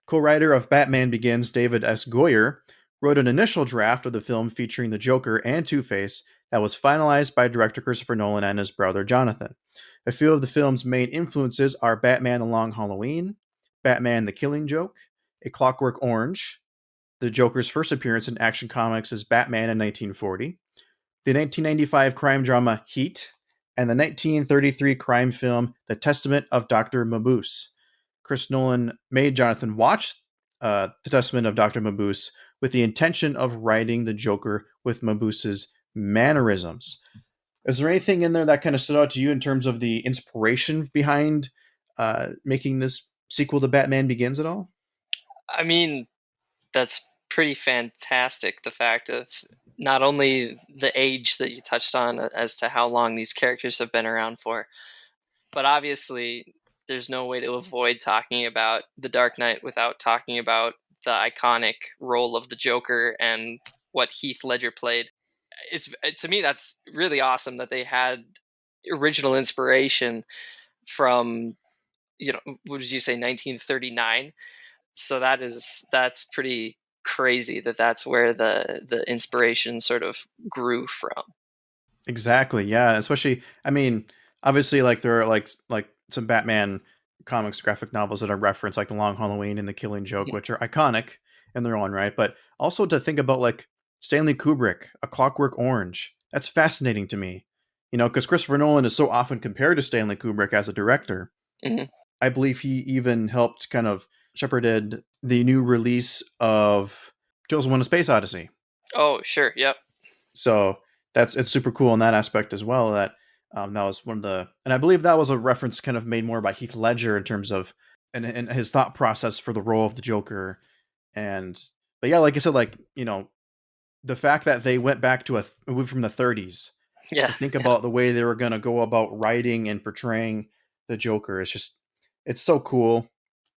Co-writer of Batman Begins, David S. Goyer, wrote an initial draft of the film featuring the Joker and Two-Face that was finalized by director Christopher Nolan and his brother Jonathan. A few of the film's main influences are Batman: The Long Halloween, Batman: The Killing Joke, A Clockwork Orange, the Joker's first appearance in Action Comics as Batman in 1940, the 1995 crime drama Heat, and the 1933 crime film The Testament of Dr. Mabuse. Chris Nolan made Jonathan watch The Testament of Dr. Mabuse with the intention of writing the Joker with Mabuse's mannerisms. Is there anything in there that kind of stood out to you in terms of the inspiration behind making this sequel to Batman Begins at all? I mean, that's pretty fantastic. The fact of not only the age that you touched on as to how long these characters have been around for, but obviously there's no way to avoid talking about The Dark Knight without talking about the iconic role of the Joker and what Heath Ledger played. It's, to me, that's really awesome that they had original inspiration from, what did you say, 1939? So that's pretty crazy that that's where the inspiration sort of grew from. Exactly. Yeah. Especially, I mean, obviously, like there are like some Batman comics, graphic novels that are referenced, like The Long Halloween and The Killing Joke, which are iconic in their own right. But also to think about like Stanley Kubrick, A Clockwork Orange. That's fascinating to me. Because Christopher Nolan is so often compared to Stanley Kubrick as a director. Mm-hmm. I believe he even helped kind of shepherded the new release of 2001: A Space Odyssey. Oh, sure. Yep. So it's super cool in that aspect as well. That was one of the, and I believe that was a reference kind of made more by Heath Ledger in terms of and his thought process for the role of the Joker. But yeah, like I said, like the fact that they went back to a movie from the 30s Yeah. to think about the way they were going to go about writing and portraying the Joker is just, it's so cool.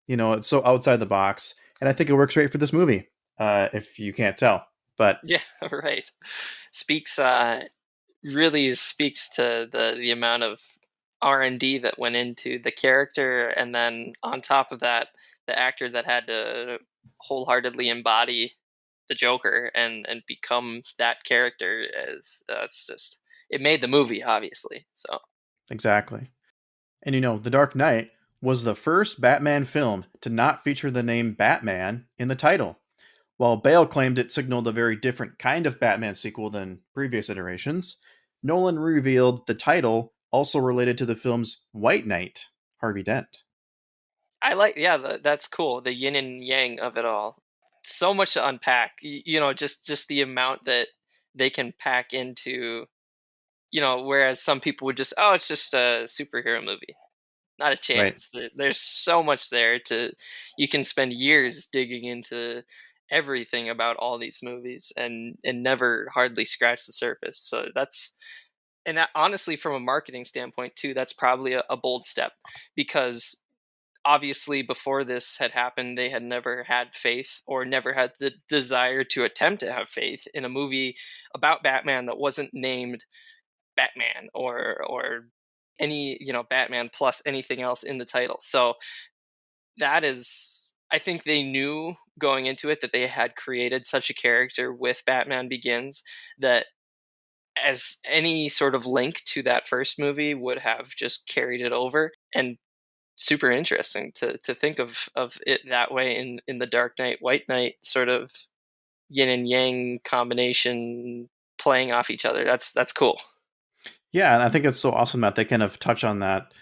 It's so outside the box, and I think it works great for this movie. If you can't tell, but yeah, right. Speaks really speaks to the amount of R&D that went into the character, and then on top of that, the actor that had to wholeheartedly embody the Joker and become that character is it's just, it made the movie, obviously. So exactly. And The Dark Knight was the first Batman film to not feature the name Batman in the title. While Bale claimed it signaled a very different kind of Batman sequel than previous iterations, Nolan revealed the title also related to the film's White Knight, Harvey Dent. I like, yeah, that's cool. The yin and yang of it all. So much to unpack. Just the amount that they can pack into. Whereas some people would just, oh, it's just a superhero movie. Not a Right. chance. There's so much there you can spend years digging into everything about all these movies and never hardly scratch the surface. So and that, honestly, from a marketing standpoint too, that's probably a bold step, because obviously before this had happened, they had never had faith or never had the desire to attempt to have faith in a movie about Batman that wasn't named Batman or any, Batman plus anything else in the title. So that is, I think they knew going into it that they had created such a character with Batman Begins that as any sort of link to that first movie would have just carried it over. And super interesting to think of it that way in the Dark Knight, White Knight sort of yin and yang combination playing off each other. That's cool. Yeah, and I think it's so awesome that they kind of touch on that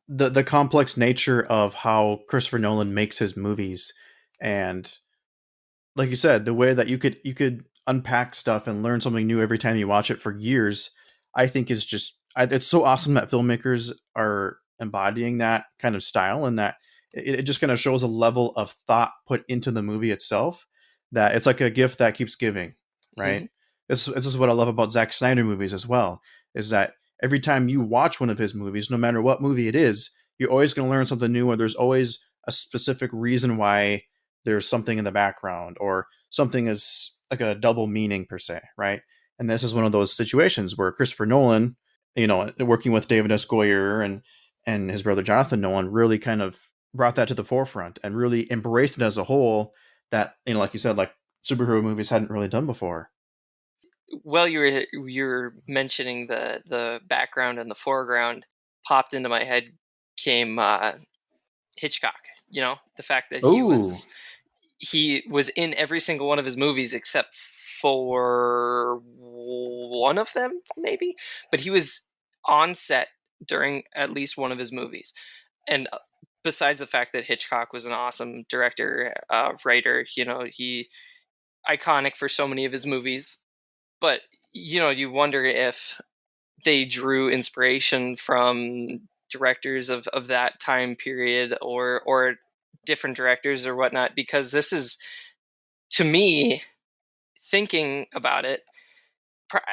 the complex nature of how Christopher Nolan makes his movies, and like you said, the way that you could unpack stuff and learn something new every time you watch it for years, I think is just it's so awesome that filmmakers are embodying that kind of style, and that it just kind of shows a level of thought put into the movie itself, that it's like a gift that keeps giving, right? Mm-hmm. This is what I love about Zack Snyder movies as well, is that every time you watch one of his movies, no matter what movie it is, you're always going to learn something new, or there's always a specific reason why there's something in the background, or something is like a double meaning per se, right? And this is one of those situations where Christopher Nolan, working with David S. Goyer and his brother Jonathan Nolan, really kind of brought that to the forefront and really embraced it as a whole that, like you said, like superhero movies hadn't really done before. Well, you're mentioning the background and the foreground. Popped into my head came Hitchcock. You know, the fact that Oh, he was in every single one of his movies except for one of them, maybe. But he was on set during at least one of his movies. And besides the fact that Hitchcock was an awesome director, writer, he iconic for so many of his movies. But you wonder if they drew inspiration from directors of that time period, or different directors or whatnot, because this is, to me, thinking about it,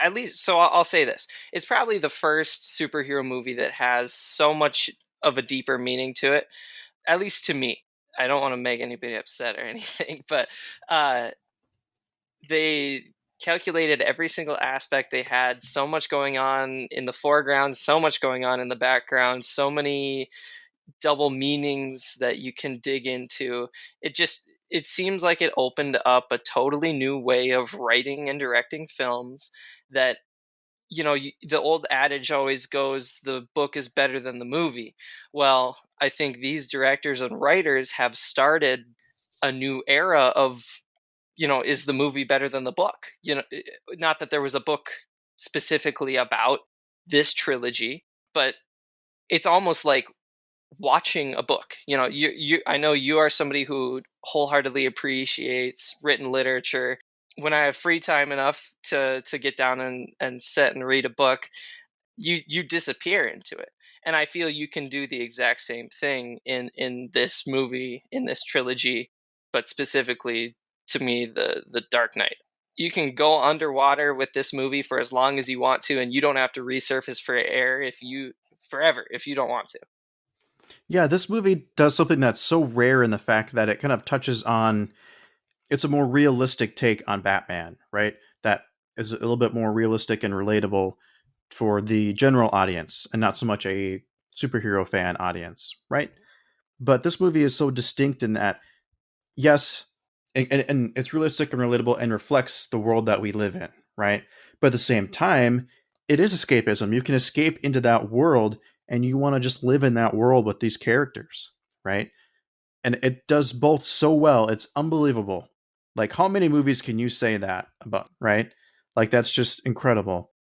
at least, so I'll say this, it's probably the first superhero movie that has so much of a deeper meaning to it, at least to me. I don't want to make anybody upset or anything, but they calculated every single aspect. They had so much going on in the foreground, so much going on in the background, so many double meanings that you can dig into. It seems like it opened up a totally new way of writing and directing films. That, the old adage always goes, the book is better than the movie. Well, I think these directors and writers have started a new era of, is the movie better than the book? Not that there was a book specifically about this trilogy, but it's almost like watching a book. I know you are somebody who wholeheartedly appreciates written literature. When I have free time enough to get down and sit and read a book, you disappear into it. And I feel you can do the exact same thing in this movie, in this trilogy, but specifically, to me, the Dark Knight. You can go underwater with this movie for as long as you want to, and you don't have to resurface for air forever if you don't want to. yeah, this movie does something that's so rare in the fact that it kind of touches on, it's a more realistic take on Batman, right? That is a little bit more realistic and relatable for the general audience and not so much a superhero fan audience, right? But this movie is so distinct in that, yes, and it's realistic and relatable and reflects the world that we live in, right? But at the same time, it is escapism. You can escape into that world and you want to just live in that world with these characters, right? And it does both so well. It's unbelievable. Like, how many movies can you say that about, right? Like, that's just incredible.